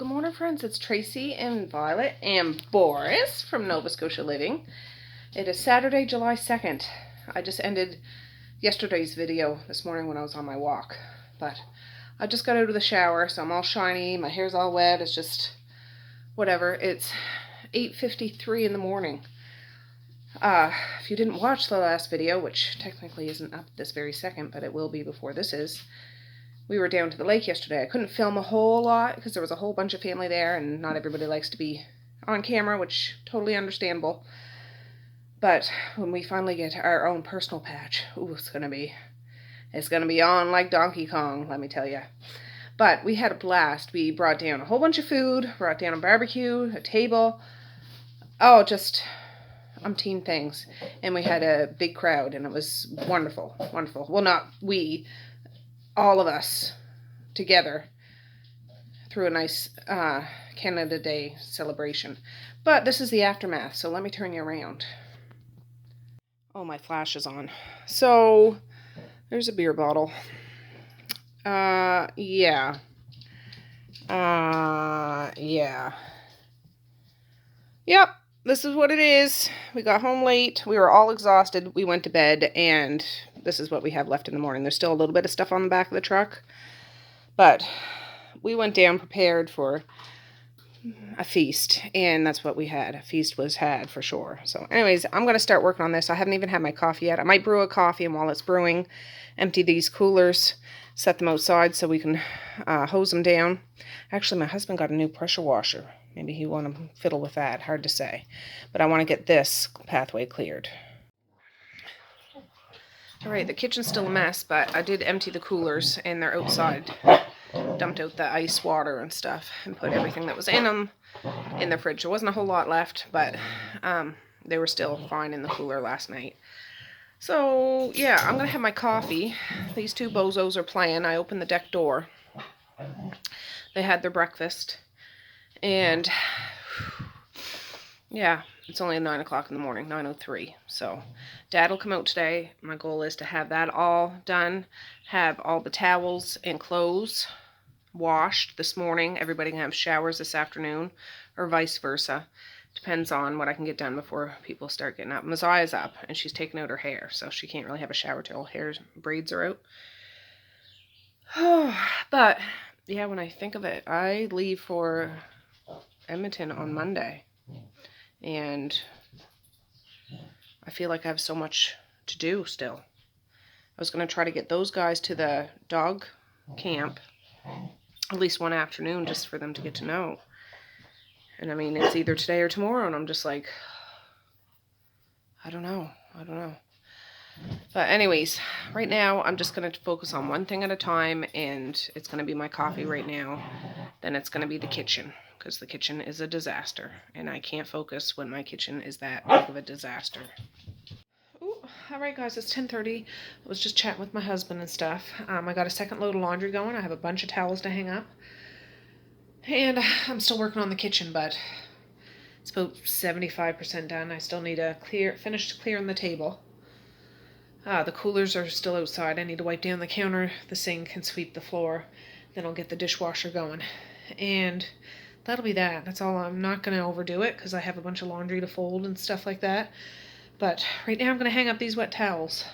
morning, friends. It's Tracy and Violet and Boris from Nova Scotia Living. It is Saturday, July 2nd. I just ended yesterday's video this morning when I was on my walk. But I just got out of the shower, so I'm all shiny. My hair's all wet. It's just whatever. It's 8:53 in the morning. If you didn't watch the last video, which technically isn't up this very second, but it will be before this is, we were down to the lake yesterday. I couldn't film a whole lot because there was a whole bunch of family there and not everybody likes to be on camera, which totally understandable. But when we finally get our own personal patch, ooh, it's gonna be on like Donkey Kong, let me tell you. But we had a blast. We brought down a whole bunch of food, brought down a barbecue, a table, oh, just umpteen things. And we had a big crowd and it was wonderful, wonderful. Well, not we, all of us together through a nice Canada Day celebration. But this is the aftermath, so let me turn you around. Oh, my flash is on. So there's a beer bottle. Yeah. Yep, this is what it is. We got home late. We were all exhausted. We went to bed, and this is what we have left in the morning. There's still a little bit of stuff on the back of the truck, but we went down prepared for a feast, and that's what we had. A feast was had for sure. So anyways, I'm going to start working on this. I haven't even had my coffee yet. I might brew a coffee, and while it's brewing, empty these coolers, set them outside so we can hose them down. Actually, my husband got a new pressure washer. Maybe he want to fiddle with that. Hard to say. But I want to get this pathway cleared. Alright, the kitchen's still a mess, but I did empty the coolers and they're outside. Dumped out the ice water and stuff and put everything that was in them in the fridge. There wasn't a whole lot left, but they were still fine in the cooler last night. So, yeah, I'm going to have my coffee. These two bozos are playing. I opened the deck door. They had their breakfast. And, yeah, it's only 9 o'clock in the morning, 9:03. So, Dad will come out today. My goal is to have that all done. Have all the towels and clothes washed this morning. Everybody can have showers this afternoon, or vice versa. Depends on what I can get done before people start getting up. Maziah's up, and she's taking out her hair, so she can't really have a shower till her braids are out. But, yeah, when I think of it, I leave for Edmonton on Monday, and I feel like I have so much to do still. I was going to try to get those guys to the dog camp at least one afternoon just for them to get to know. And I mean, it's either today or tomorrow, and I'm just like, I don't know. But anyways, right now I'm just going to focus on one thing at a time, and it's going to be my coffee right now. Then it's going to be the kitchen, because the kitchen is a disaster, and I can't focus when my kitchen is that big of a disaster. Ooh, alright guys, it's 10:30. I was just chatting with my husband and stuff. I got a second load of laundry going. I have a bunch of towels to hang up. And I'm still working on the kitchen, but it's about 75% done. I still need to finish clearing the table. The coolers are still outside. I need to wipe down the counter, the sink, and sweep the floor. Then I'll get the dishwasher going. And that'll be that. That's all. I'm not going to overdo it because I have a bunch of laundry to fold and stuff like that. But right now I'm going to hang up these wet towels.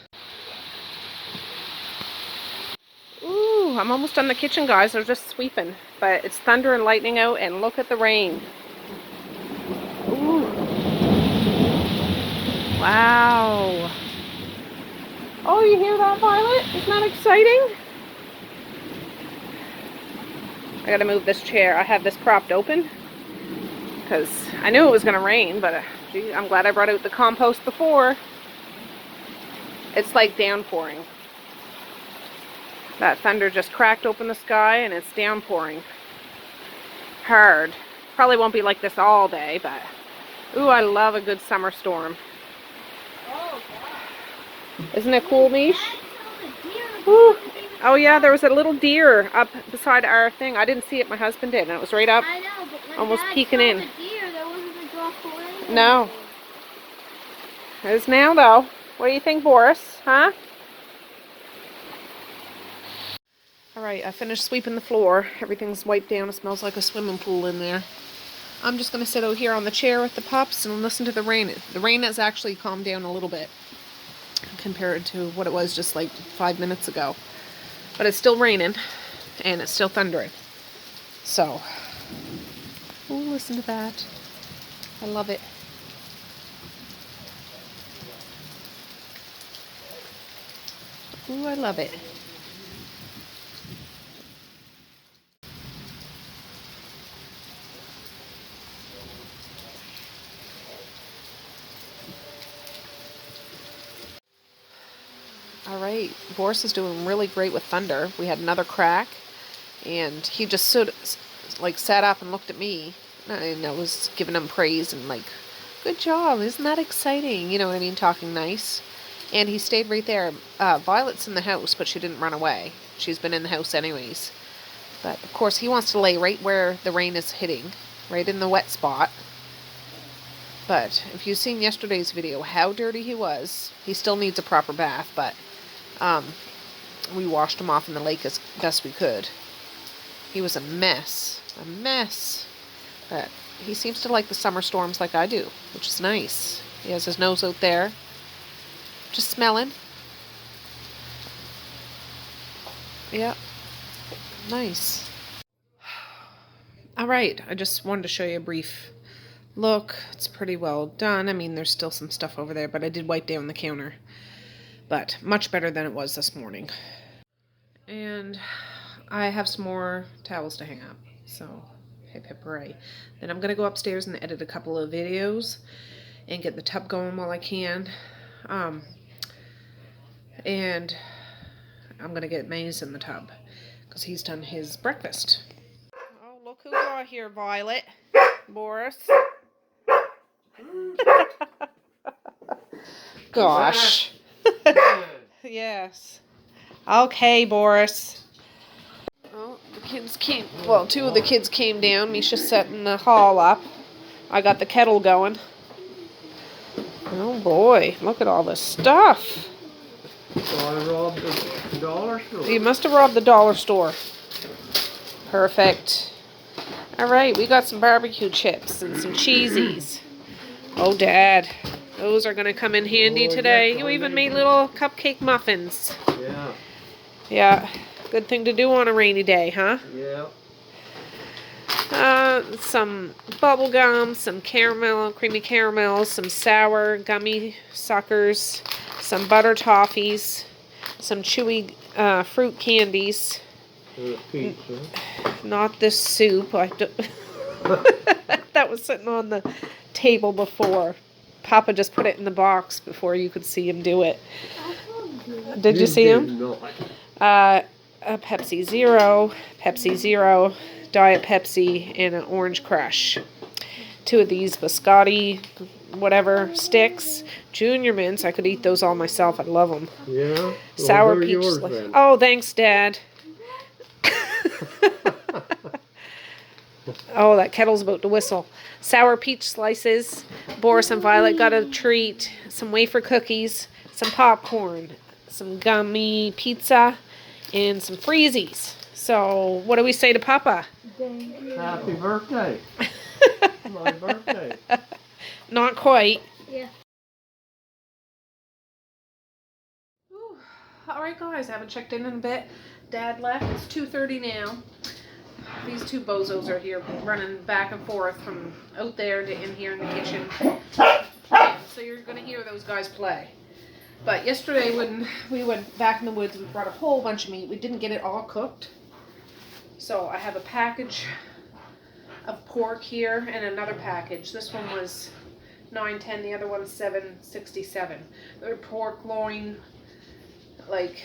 Ooh, I'm almost done the kitchen, guys. They're just sweeping. But it's thunder and lightning out, and look at the rain. Ooh. Wow. Oh, you hear that, Violet? Isn't that exciting? I gotta move this chair. I have this propped open because I knew it was gonna rain, but gee, I'm glad I brought out the compost before. It's like downpouring. That thunder just cracked open the sky and it's downpouring hard. Probably won't be like this all day, but ooh, I love a good summer storm. Isn't it cool, Mish? Ooh. Oh yeah, there was a little deer up beside our thing. I didn't see it, my husband did, and it was right up, I know, but almost peeking in. The deer, there wasn't a drop away. No. There's now though. What do you think, Boris? Huh? Alright, I finished sweeping the floor. Everything's wiped down. It smells like a swimming pool in there. I'm just going to sit out here on the chair with the pups and listen to the rain. The rain has actually calmed down a little bit compared to what it was just like 5 minutes ago. But it's still raining and it's still thundering. So, ooh, listen to that. I love it. Ooh, I love it. Alright, Boris is doing really great with thunder. We had another crack, and he just sat up and looked at me, and I was giving him praise and like, good job, isn't that exciting? You know what I mean, talking nice. And he stayed right there. Violet's in the house, but she didn't run away. She's been in the house anyways. But of course he wants to lay right where the rain is hitting, right in the wet spot. But if you've seen yesterday's video, how dirty he was, he still needs a proper bath, but we washed him off in the lake as best we could. He was a mess. But he seems to like the summer storms like I do, which is nice. He has his nose out there, just smelling. Yeah, nice. Alright, I just wanted to show you a brief look. It's pretty well done. I mean, there's still some stuff over there, but I did wipe down the counter. But much better than it was this morning. And I have some more towels to hang up. So, hip hip hooray. Then I'm going to go upstairs and edit a couple of videos and get the tub going while I can. And I'm going to get Maze in the tub because he's done his breakfast. Oh, look who got here, Violet. Boris. Gosh. Yes. Okay, Boris. Oh, the kids came. Well, two of the kids came down. Misha's setting the hall up. I got the kettle going. Oh boy, look at all this stuff. So I robbed the dollar store. You must have robbed the dollar store. Perfect. Alright, we got some barbecue chips and some cheesies. Oh, Dad. Those are going to come in handy today. Yeah, You even made little cupcake muffins. Yeah. Yeah. Good thing to do on a rainy day, huh? Yeah. Some bubble gum, some caramel, creamy caramels, some sour gummy suckers, some butter toffees, some chewy fruit candies. Pizza. Not this soup. That was sitting on the table before. Papa just put it in the box before you could see him do it. Did you see him? A Pepsi Zero, Diet Pepsi, and an Orange Crush. 2 of these biscotti, whatever, sticks. Junior mints. I could eat those all myself. I love them. Yeah. Well, Sour peach slice. Oh, thanks, Dad. Oh, that kettle's about to whistle. Sour peach slices. Boris and Violet got a treat. Some wafer cookies. Some popcorn. Some gummy pizza. And some freezies. So, what do we say to Papa? Happy birthday. My birthday. Not quite. Yeah. Alright guys, I haven't checked in a bit. Dad left. It's 2:30 now. These 2 bozos are here running back and forth from out there to in here in the kitchen. So you're going to hear those guys play. But yesterday when we went back in the woods, we brought a whole bunch of meat. We didn't get it all cooked. So I have a package of pork here and another package. This one was $9.10, the other one's $7.67. They're pork loin, like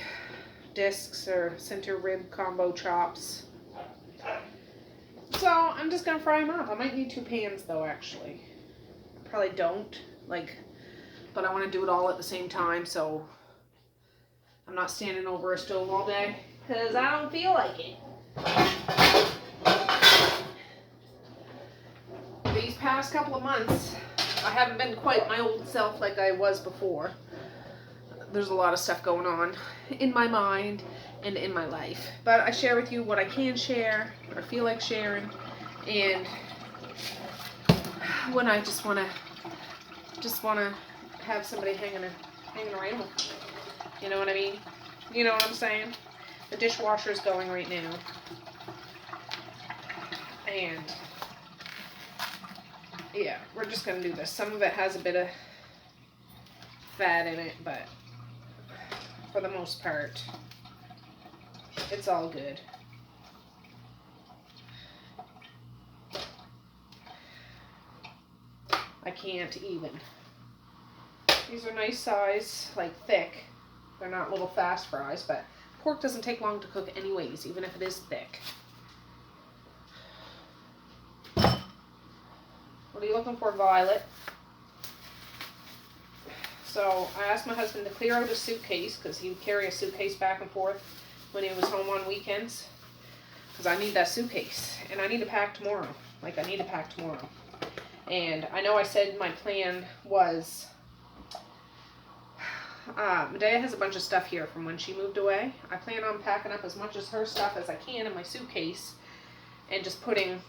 discs or center rib combo chops. So I'm just gonna fry them up. I might need 2 pans though, actually. Probably don't, but I want to do it all at the same time, so I'm not standing over a stove all day because I don't feel like it. These past couple of months, I haven't been quite my old self like I was before. there's a lot of stuff going on in my mind and in my life. But I share with you what I can share or feel like sharing, and when I just wanna have somebody hanging around with me. You know what I mean? You know what I'm saying? The dishwasher is going right now. And yeah, we're just gonna do this. Some of it has a bit of fat in it, but for the most part, it's all good. I can't even. These are nice size, like thick. They're not little fast fries, but pork doesn't take long to cook anyways, even if it is thick. What are you looking for, Violet? So I asked my husband to clear out his suitcase, because he would carry a suitcase back and forth when he was home on weekends. Because I need that suitcase, and I need to pack tomorrow. Like, I need to pack tomorrow. And I know I said my plan was, Medea has a bunch of stuff here from when she moved away. I plan on packing up as much as her stuff as I can in my suitcase, and just putting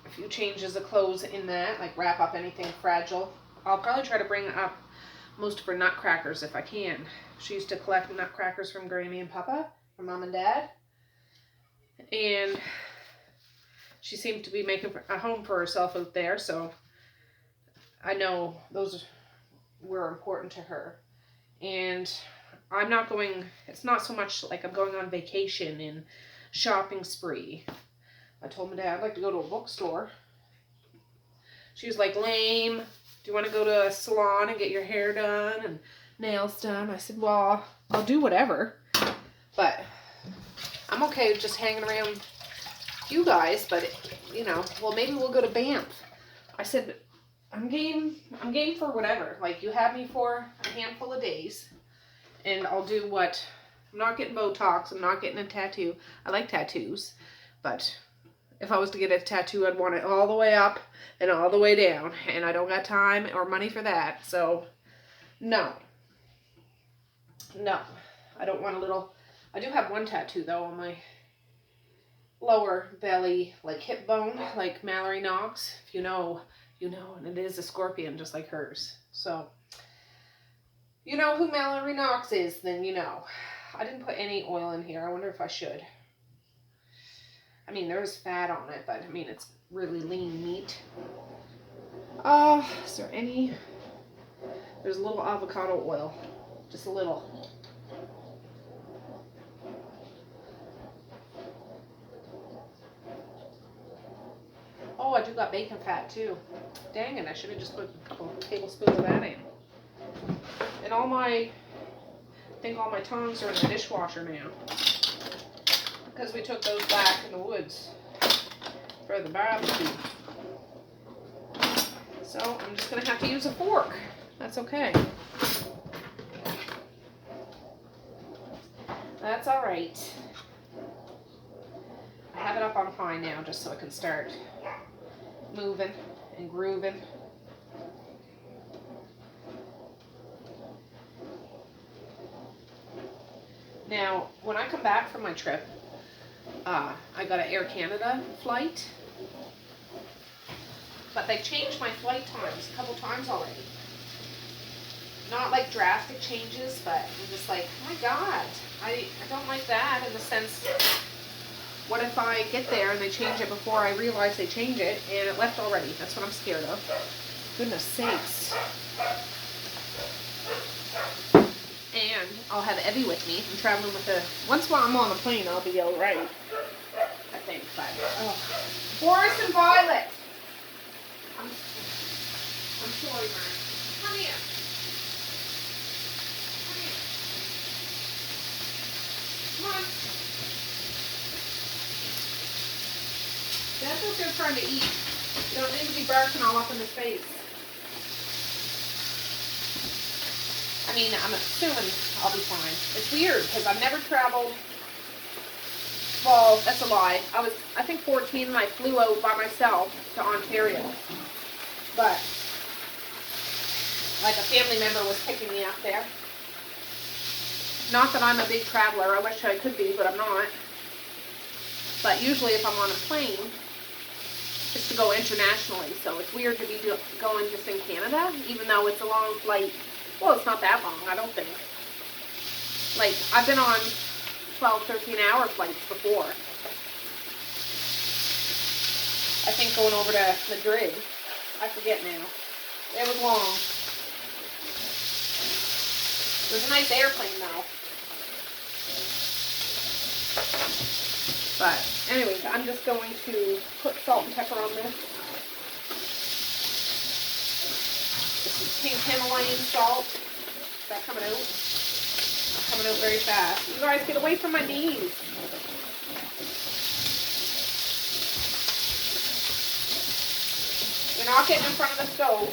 a few changes of clothes in that, like wrap up anything fragile. I'll probably try to bring up most of her nutcrackers if I can. She used to collect nutcrackers from Grammy and Papa, from Mom and Dad. And she seemed to be making a home for herself out there, so I know those were important to her. And I'm not going, it's not so much like I'm going on vacation and shopping spree. I told my dad I'd like to go to a bookstore. She was like, lame. Do you want to go to a salon and get your hair done and nails done? I said, well, I'll do whatever. But I'm okay with just hanging around you guys. But, you know, well, maybe we'll go to Banff. I said, I'm game for whatever. Like, you have me for a handful of days. And I'll do what, I'm not getting Botox. I'm not getting a tattoo. I like tattoos. But if I was to get a tattoo, I'd want it all the way up and all the way down. And I don't got time or money for that. So, no. No. I don't want a little... I do have one tattoo, though, on my lower belly, like hip bone, like Mallory Knox. If you know, you know. And it is a scorpion, just like hers. So, you know who Mallory Knox is, then you know. I didn't put any oil in here. I wonder if I should. I mean, there's fat on it, but I mean, it's really lean meat. Is there any? There's a little avocado oil. Just a little. Oh, I do got bacon fat too. Dang it, I should have just put a couple tablespoons of that in. And I think all my tongs are in the dishwasher now. Because we took those back in the woods for the barbecue. So I'm just going to have to use a fork. That's okay. That's alright. I have it up on high now just so I can start moving and grooving. Now, when I come back from my trip, I got an Air Canada flight, but they changed my flight times a couple times already. Not like drastic changes, but I'm just like, oh my God, I don't like that in the sense, what if I get there and they change it before I realize they change it and it left already? That's what I'm scared of. Goodness sakes. And I'll have Evie with me. I'm traveling with her. Once while I'm on the plane, I'll be all right. I think. But, Boris and Violet. I'm sorry, man. Come here. Come here. Come on. That's what they're trying to eat. You don't need to be barking all up in his face. I mean, I'm assuming I'll be fine. It's weird because I've never traveled. Well, that's a lie. I think 14 and I flew out by myself to Ontario. But, like, a family member was picking me up there. Not that I'm a big traveler. I wish I could be, but I'm not. But usually if I'm on a plane, it's to go internationally. So it's weird to be going just in Canada, even though it's a long flight. Well, it's not that long, I don't think. Like, I've been on 12, 13-hour flights before. I think going over to Madrid. I forget now. It was long. It was a nice airplane though. But anyways, I'm just going to put salt and pepper on this. This is pink Himalayan salt. Is that coming out? It's coming out very fast. You guys, get away from my knees. You're not getting in front of the stove.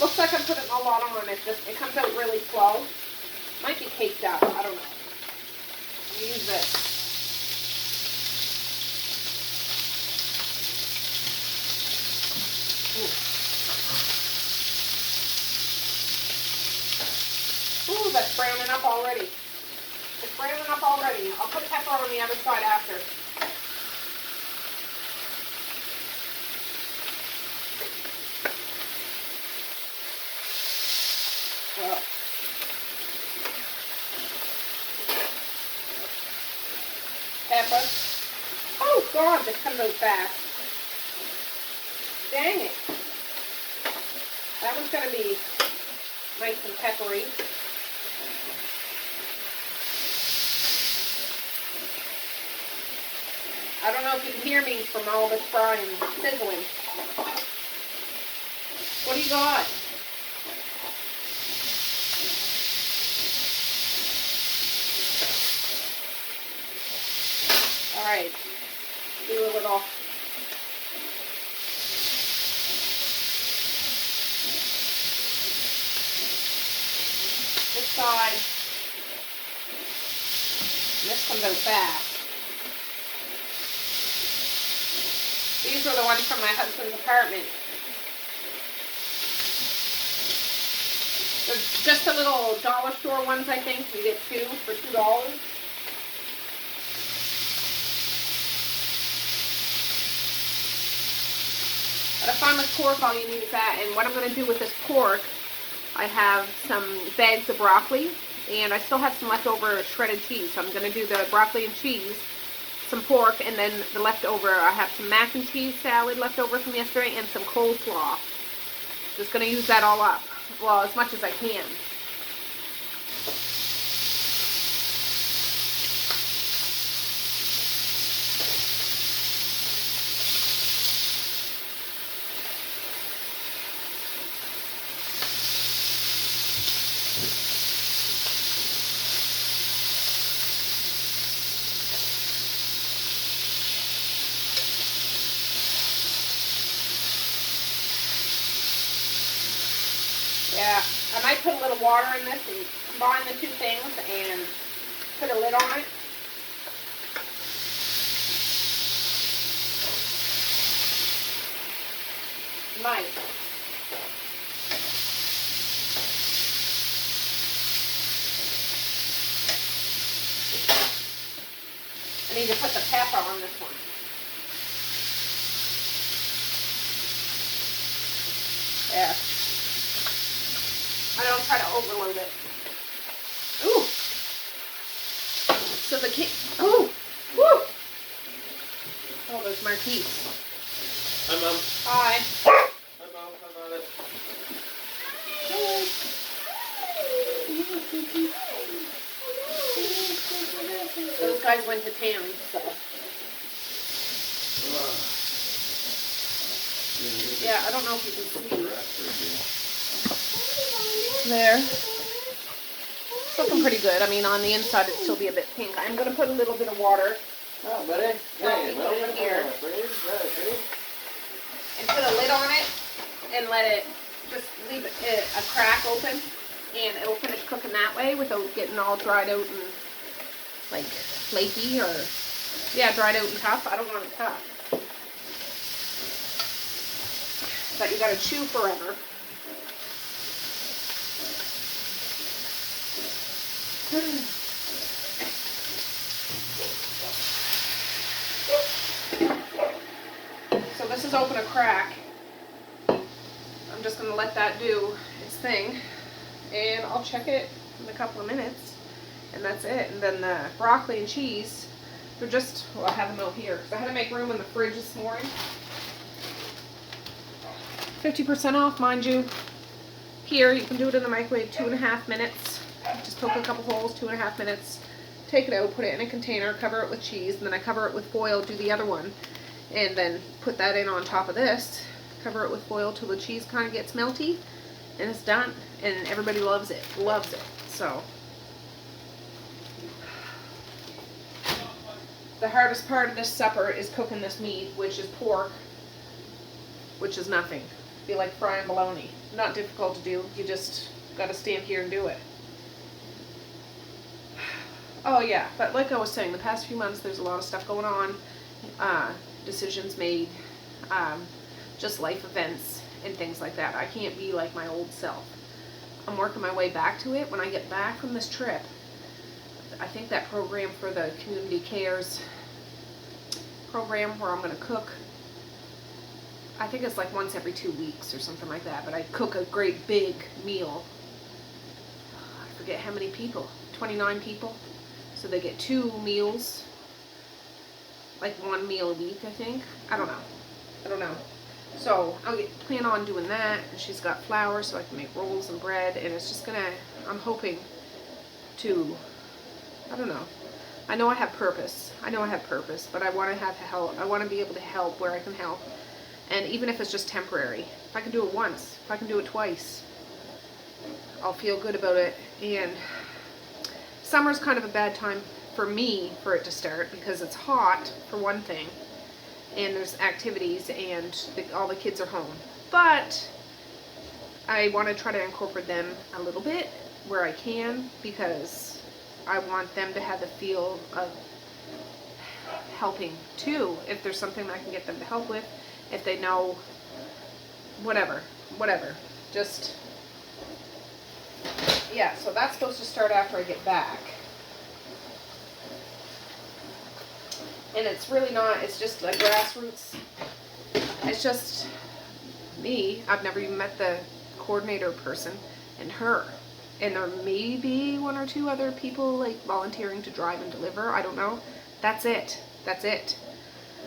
Looks like I'm putting a lot on. It comes out really slow. Might be caked up. I don't know. I'm gonna use this. Ooh, that's browning up already. It's browning up already. I'll put pepper on the other side after. Pepper. Oh God, this comes out fast. Dang it. That one's gonna be nice and peppery. I don't know if you can hear me from all this frying, sizzling. What do you got? Alright, do a little. This side. And this comes out fast. These are the ones from my husband's apartment. They're just the little dollar store ones, I think. You get two for $2. But I find with pork, all you need is that. And what I'm going to do with this pork, I have some bags of broccoli, and I still have some leftover shredded cheese. So I'm going to do the broccoli and cheese, some pork, and then the leftover, I have some mac and cheese salad left over from yesterday, and some coleslaw. Just going to use that all up. Well, as much as I can. Yeah, I might put a little water in this and combine the two things and put a lid on it. Might. I need to put the pepper on this one. Yeah. I don't try to overload it. Ooh. So the ooh. Woo. Oh, there's Marquise. Hi, Mom. Hi. Hi, Mom. How about it? Those guys went to town, so. Yeah, I don't know if you can see. There. It's looking pretty good. I mean, on the inside it'd still be a bit pink. I'm going to put a little bit of water. Oh, buddy. Hey, Put it in here. And put a lid on it and let it, just leave it a crack open, and it'll finish cooking that way without getting all dried out and like flaky or, yeah, dried out and tough. I don't want it tough. But you gotta chew forever. So this is open a crack. I'm just gonna let that do its thing, and I'll check it in a couple of minutes, and that's it. And then the broccoli and cheese, they're just, well, I have them out here because I had to make room in the fridge this morning. 50% off, mind you. Here, you can do it in the microwave 2.5 minutes. Just poke a couple holes, 2.5 minutes. Take it out, put it in a container, cover it with cheese, and then I cover it with foil, do the other one, and then put that in on top of this. Cover it with foil till the cheese kind of gets melty, and it's done. And everybody loves it, so. The hardest part of this supper is cooking this meat, which is pork, which is nothing. Be like frying bologna. Not difficult to do, you just gotta stand here and do it. Oh yeah, but like I was saying, the past few months there's a lot of stuff going on, decisions made, just life events and things like that. I can't be like my old self. I'm working my way back to it. When I get back from this trip, I think that program for the Community Cares program where I'm going to cook, I think it's like once every 2 weeks or something like that, but I cook a great big meal. I forget how many people, 29 people. So they get 2 meals, like 1 meal a week, I think. I don't know. So I'll plan on doing that. And she's got flour so I can make rolls and bread, and it's just gonna, I'm hoping to, I don't know. I know I have purpose, but I want to have help. I want to be able to help where I can help. And even if it's just temporary, if I can do it once, if I can do it twice, I'll feel good about it. And summer's kind of a bad time for me for it to start because it's hot, for one thing, and there's activities and all the kids are home. But I want to try to incorporate them a little bit where I can, because I want them to have the feel of helping too. If there's something I can get them to help with, if they know, whatever. Just, yeah, so that's supposed to start after I get back. And it's really not, it's just a grassroots, it's just me. I've never even met the coordinator person and her. And there may be 1 or 2 other people like volunteering to drive and deliver, I don't know. That's it.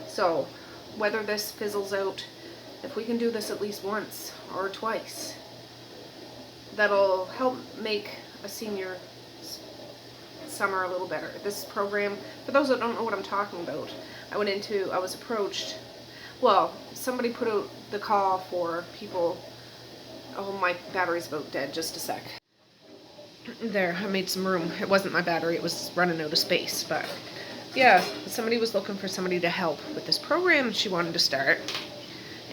So whether this fizzles out, if we can do this at least once or twice, that'll help make a senior summer a little better. This program, for those that don't know what I'm talking about, I was approached, well, somebody put out the call for people, oh, my battery's about dead, just a sec. There, I made some room. It wasn't my battery, it was running out of space, but yeah, somebody was looking for somebody to help with this program she wanted to start.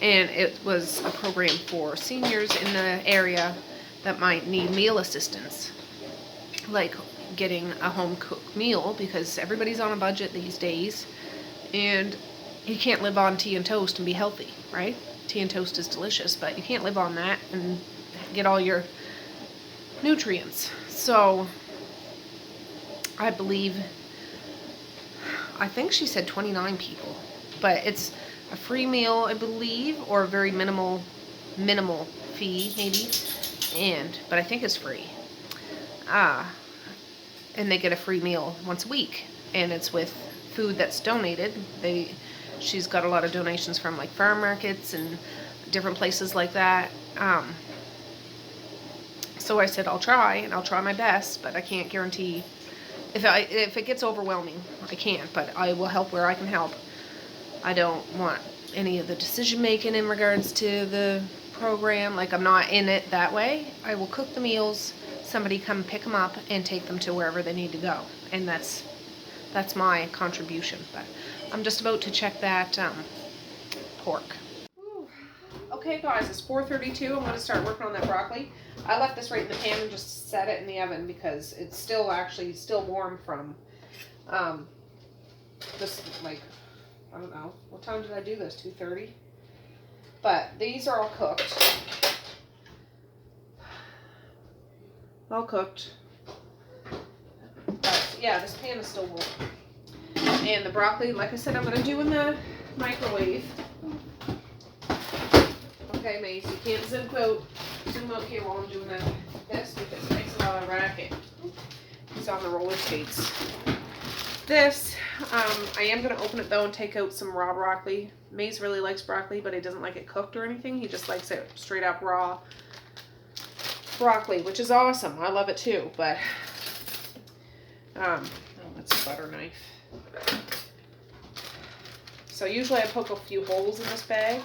And it was a program for seniors in the area that might need meal assistance, like getting a home cooked meal, because everybody's on a budget these days and you can't live on tea and toast and be healthy, right? Tea and toast is delicious, but you can't live on that and get all your nutrients. So I think she said 29 people, but it's a free meal, I believe, or a very minimal fee maybe, but I think it's free. And they get a free meal once a week, and it's with food that's donated. She's got a lot of donations from like farm markets and different places like that. So I said I'll try my best, but I can't guarantee. If it gets overwhelming, I can't, but I will help where I can help. I don't want any of the decision making in regards to the program. Like, I'm not in it that way. I will cook the meals, somebody come pick them up and take them to wherever they need to go, and that's my contribution. But I'm just about to check that pork. Ooh. Okay guys, it's 4:32. I'm going to start working on that broccoli. I left this right in the pan and just set it in the oven because it's still warm from this, like, I don't know, what time did I do this, 2:30? But these are all cooked. All cooked. yeah, this pan is still warm. And the broccoli, like I said, I'm gonna do in the microwave. Okay, Mace, you can't zoom out here while I'm doing this because it makes a lot of racket. He's on the roller skates. This, I am gonna open it though and take out some raw broccoli. Mace really likes broccoli, but he doesn't like it cooked or anything. He just likes it straight up raw broccoli, which is awesome. I love it too, but, oh, that's a butter knife. So usually I poke a few holes in this bag.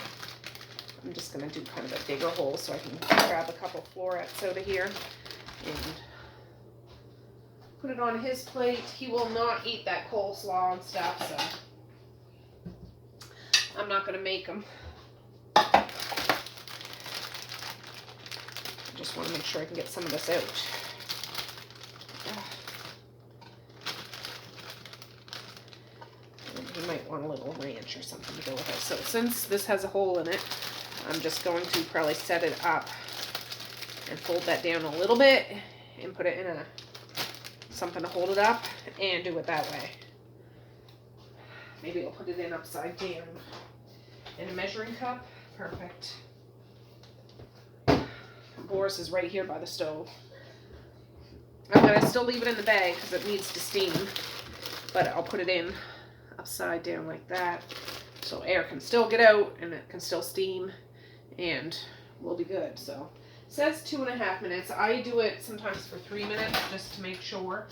I'm just going to do kind of a bigger hole so I can grab a couple florets out of here and put it on his plate. He will not eat that coleslaw and stuff, so I'm not going to make him. I just want to make sure I can get some of this out. You might want a little ranch or something to go with it. So since this has a hole in it, I'm just going to probably set it up and fold that down a little bit and put it in something to hold it up and do it that way. Maybe I'll put it in upside down in a measuring cup. Perfect. Boris is right here by the stove. I'm going to still leave it in the bag because it needs to steam, but I'll put it in upside down like that so air can still get out and it can still steam and we'll be good. So it says 2.5 minutes. I do it sometimes for 3 minutes just to make sure.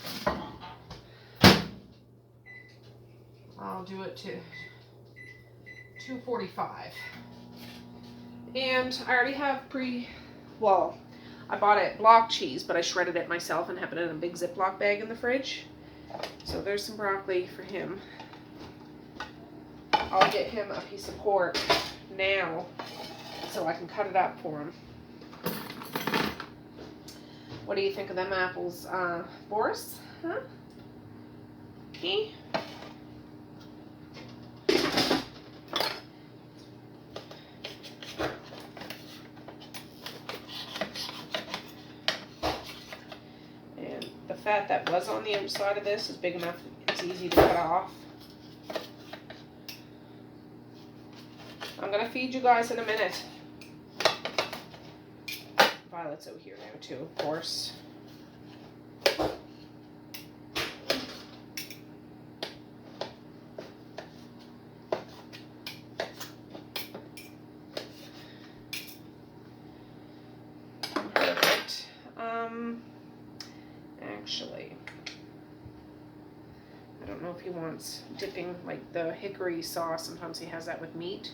I'll do it to 2:45. And I already have I bought it block cheese, but I shredded it myself and have it in a big Ziploc bag in the fridge. So there's some broccoli for him. I'll get him a piece of pork now so I can cut it up for him. What do you think of them apples, Boris? Huh? Okay. And the fat that was on the outside of this is big enough, it's easy to cut off. I'm going to feed you guys in a minute. Violet's out here now too, of course. Perfect. Actually, I don't know if he wants dipping like the hickory sauce. Sometimes he has that with meat.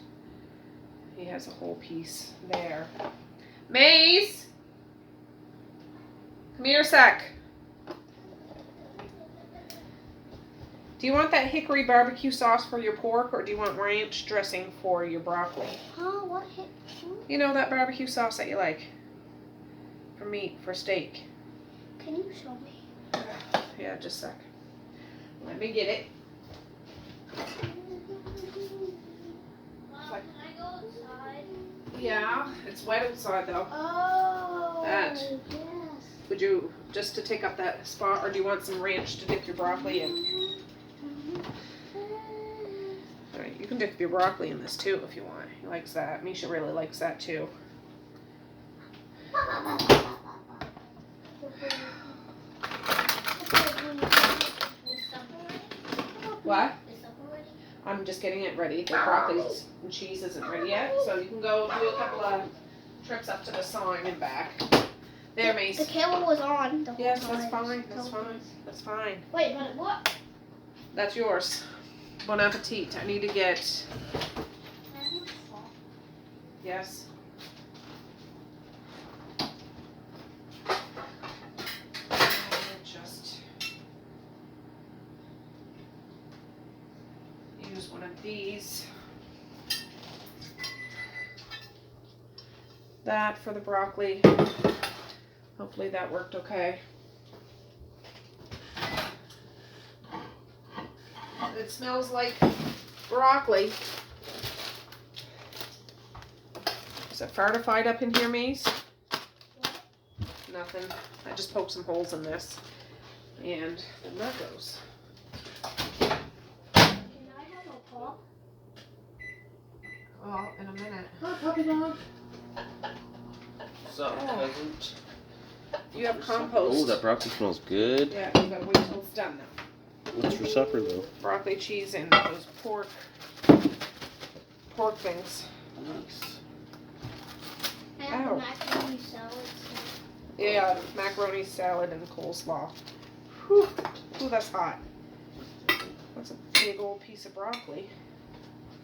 He has a whole piece there. Maze! Come here a sec. Do you want that hickory barbecue sauce for your pork or do you want ranch dressing for your broccoli? Huh? What? You know that barbecue sauce that you like? For meat, for steak. Can you show me? Yeah, just a sec. Let me get it. Mom, can I go outside? Yeah, it's wet outside though. Oh, That. yes. Would you, just to take up that spot, or do you want some ranch to dip your broccoli in? Alright, you can dip your broccoli in this too if you want. He likes that. Misha really likes that too. What? I'm just getting it ready. The broccoli and cheese isn't ready yet, so you can go do a couple of trips up to the sawing and back. There, Mace. The camera was on the whole Yes, time. that's fine. That's fine. That's fine. Wait, but what? That's yours. Bon appetit. I need to get. Yes. Just use one of these. That for the broccoli. Hopefully that worked okay. It smells like broccoli. Is it fartified up in here, Mace? Nothing. I just poked some holes in this. And then that goes. Can I have a pop? Well, in a minute. Hi, Puppy Dog. What's up, peasant? You have compost. Oh, that broccoli smells good. Yeah, you gotta wait till it's done now. What's for supper, though? Broccoli, cheese, and those pork things. Nice. I have Ow. a macaroni salad. Yeah, macaroni salad and coleslaw. Whew. Ooh, that's hot. That's a big old piece of broccoli.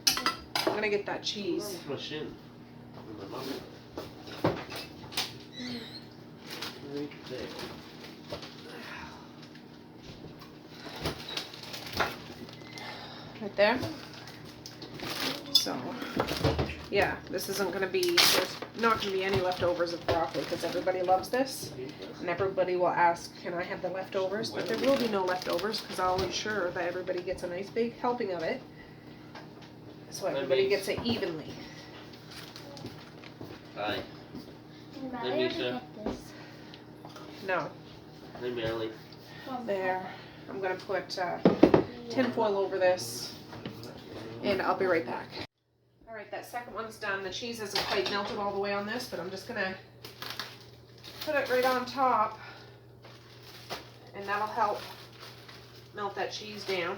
I'm gonna get that cheese. My shin. My mouth. Right there. So, yeah, this isn't gonna be, there's not gonna be any leftovers of broccoli because everybody loves this. And everybody will ask, can I have the leftovers? But there will be no leftovers because I'll ensure that everybody gets a nice big helping of it. So everybody gets it evenly. Hi. I Let me have to show. get this. No, Hey, Melly. there. I'm gonna put tin foil over this and I'll be right back. Alright, that second one's done. The cheese isn't quite melted all the way on this, but I'm just gonna put it right on top and that'll help melt that cheese down.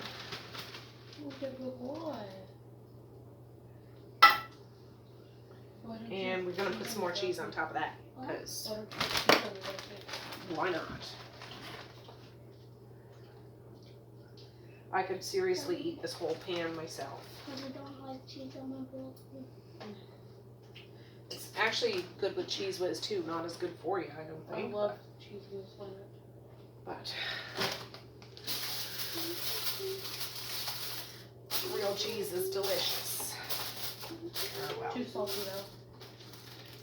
And we're gonna put some more cheese on top of that, because why not? I could seriously eat this whole pan myself. Because I don't like cheese on my broccoli. It's actually good with cheese whiz too, not as good for you, I don't think. I love cheese whiz on it. But real cheese is delicious. Oh, well. Too salty though.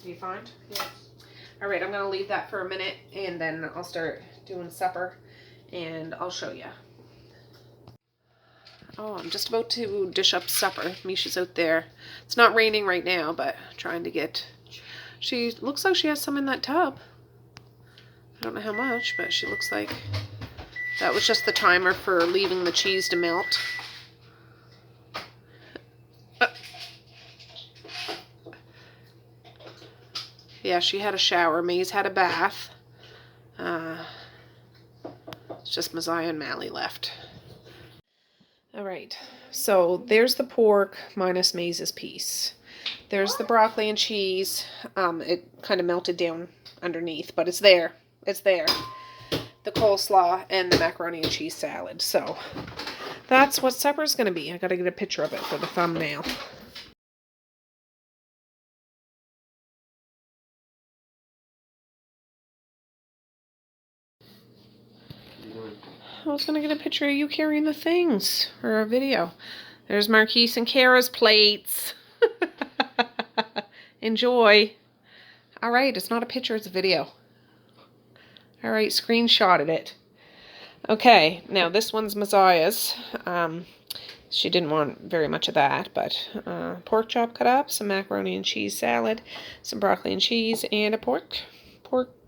You find? Yes. Alright, I'm gonna leave that for a minute and then I'll start doing supper and I'll show you. Oh, I'm just about to dish up supper. Misha's out there. It's not raining right now, but trying to get... She looks like she has some in that tub. I don't know how much, but she looks like... That was just the timer for leaving the cheese to melt. Yeah, she had a shower. May's had a bath. It's just Messiah and Mally left. Alright, so there's the pork minus Maze's piece. There's the broccoli and cheese. It kind of melted down underneath, but it's there. It's there. The coleslaw and the macaroni and cheese salad. So that's what supper's going to be. I got to get a picture of it for the thumbnail. I was going to get a picture of you carrying the things for a video. There's Marquise and Kara's plates. Enjoy. Alright, it's not a picture, it's a video. Alright, screenshotted it. Okay, now this one's Messiah's. She didn't want very much of that, but pork chop cut up, some macaroni and cheese salad, some broccoli and cheese, and a pork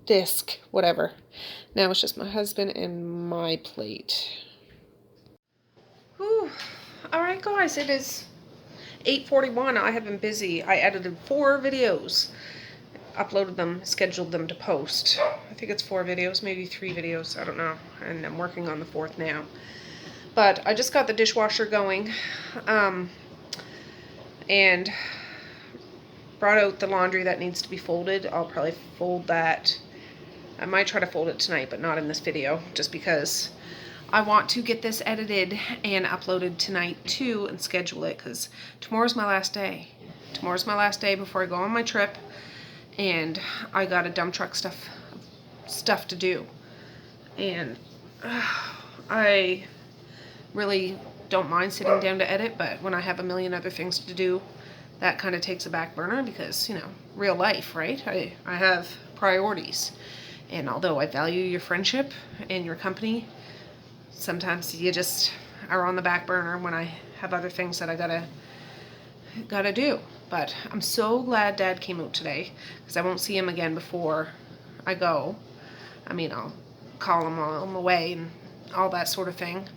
disc, whatever. Now it's just my husband and my plate. Whew. Alright guys, it is 8:41. I have been busy. I edited 4 videos. Uploaded them, scheduled them to post. I think it's 4 videos, maybe 3 videos, I don't know. And I'm working on the 4th now. But I just got the dishwasher going. And brought out the laundry that needs to be folded. I'll probably fold that. I might try to fold it tonight, but not in this video, just because I want to get this edited and uploaded tonight too and schedule it, because tomorrow's my last day. Tomorrow's my last day before I go on my trip, and I got a dump truck stuff to do. And I really don't mind sitting down to edit, but when I have a million other things to do, that kind of takes a back burner because, you know, real life, right? I have priorities. And although I value your friendship and your company, sometimes you just are on the back burner when I have other things that I gotta do. But I'm so glad Dad came out today, because I won't see him again before I go. I mean, I'll call him while I'm away and all that sort of thing.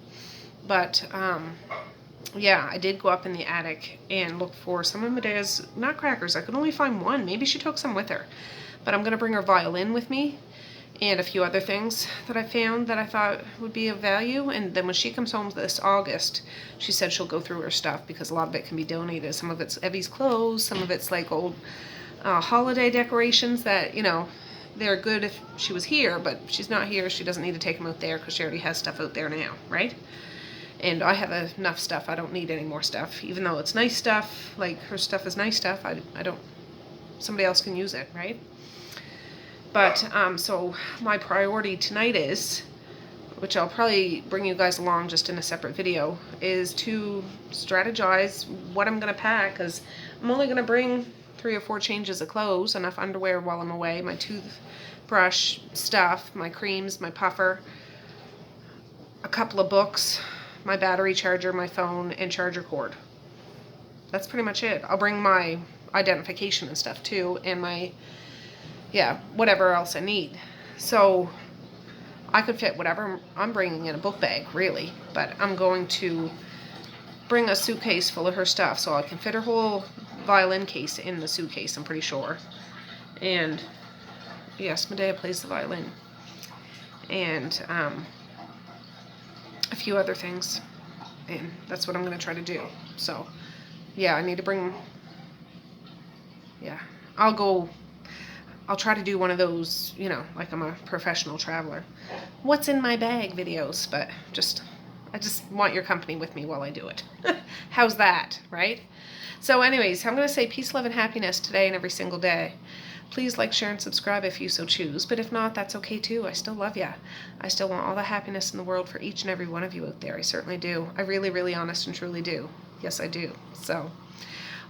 But yeah, I did go up in the attic and look for some of Medea's nutcrackers. I could only find one. Maybe she took some with her. But I'm going to bring her violin with me and a few other things that I found that I thought would be of value. And then when she comes home this August, she said she'll go through her stuff because a lot of it can be donated. Some of it's Evie's clothes, some of it's like old holiday decorations that, you know, they're good if she was here, but she's not here. She doesn't need to take them out there because she already has stuff out there now, right? And I have enough stuff. I don't need any more stuff. Even though it's nice stuff, like her stuff is nice stuff, I don't, somebody else can use it, right? But, so my priority tonight is, which I'll probably bring you guys along just in a separate video, is to strategize what I'm going to pack, because I'm only going to bring 3 or 4 changes of clothes, enough underwear while I'm away, my toothbrush stuff, my creams, my puffer, a couple of books, my battery charger, my phone, and charger cord. That's pretty much it. I'll bring my identification and stuff too, and my, yeah, whatever else I need. So I could fit whatever I'm bringing in a book bag, really, but I'm going to bring a suitcase full of her stuff so I can fit her whole violin case in the suitcase, I'm pretty sure. And yes, Medea plays the violin. And a few other things, and that's what I'm going to try to do. So yeah, I need to bring, yeah, I'll try to do one of those, you know, like I'm a professional traveler, what's in my bag videos, but I just want your company with me while I do it. How's that, right? So anyways, I'm going to say peace, love, and happiness today and every single day. Please like, share, and subscribe if you so choose. But if not, that's okay too. I still love ya. I still want all the happiness in the world for each and every one of you out there. I certainly do. I really, really honest and truly do. Yes, I do. So,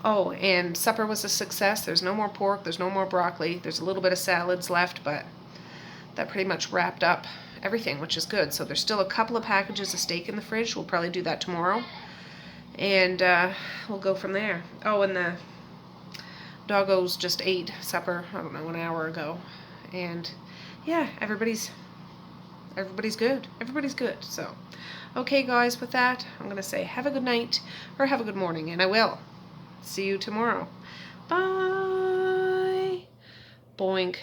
oh, and supper was a success. There's no more pork. There's no more broccoli. There's a little bit of salads left, but that pretty much wrapped up everything, which is good. So there's still a couple of packages of steak in the fridge. We'll probably do that tomorrow. And we'll go from there. Oh, and the doggos just ate supper, I don't know, an hour ago. And yeah, everybody's good. Everybody's good. So, okay guys, with that, I'm going to say have a good night or have a good morning, and I will. See you tomorrow. Bye. Boink.